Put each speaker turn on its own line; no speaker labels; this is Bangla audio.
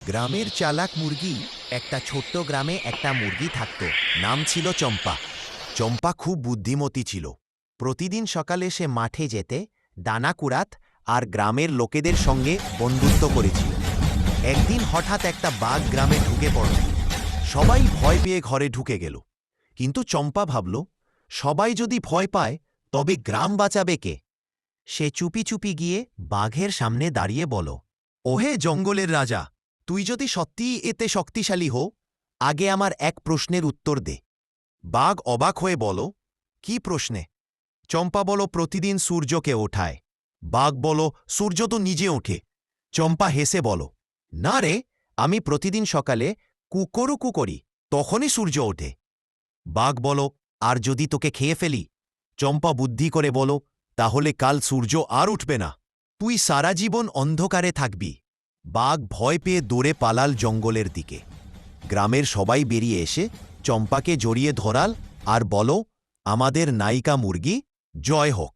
গ্রামের চালাক মুরগি। একটা ছোট্ট গ্রামে একটা মুরগি থাকত, নাম ছিল চম্পা। চম্পা খুব বুদ্ধিমতী ছিল। প্রতিদিন সকালে সে মাঠে যেতে, দানা কুড়াত আর গ্রামের লোকেদের সঙ্গে বন্ধুত্ব করেছিল। একদিন হঠাৎ একটা বাঘ গ্রামে ঢুকে পড়ল। সবাই ভয় পেয়ে ঘরে ঢুকে গেল। কিন্তু চম্পা ভাবল, সবাই যদি ভয় পায় তবে গ্রাম বাঁচাবে কে? সে চুপি চুপি গিয়ে বাঘের সামনে দাঁড়িয়ে বলল, ওহে জঙ্গলের রাজা, তুই যদি সত্যিই এতে শক্তিশালী হো, আগে আমার এক প্রশ্নের উত্তর দে। বাঘ অবাক হয়ে বল, কি প্রশ্নে? চম্পা বল, প্রতিদিন সূর্যকে ওঠায়। বাঘ বল, সূর্য তো নিজে ওঠে। চম্পা হেসে বল, না রে, আমি প্রতিদিন সকালে কুকরুকু করি, তখনই সূর্য ওঠে। বাঘ বল, আর যদি তোকে খেয়ে ফেলি? চম্পা বুদ্ধি করে বল, তাহলে কাল সূর্য আর উঠবে না, তুই সারা জীবন অন্ধকারে থাকবি। বাঘ ভয় পেয়ে দৌড়ে পালাল জঙ্গলের দিকে। গ্রামের সবাই বেরিয়ে এসে চম্পাকে জড়িয়ে ধরাল আর বল, আমাদের নায়িকা মুরগি জয় হোক।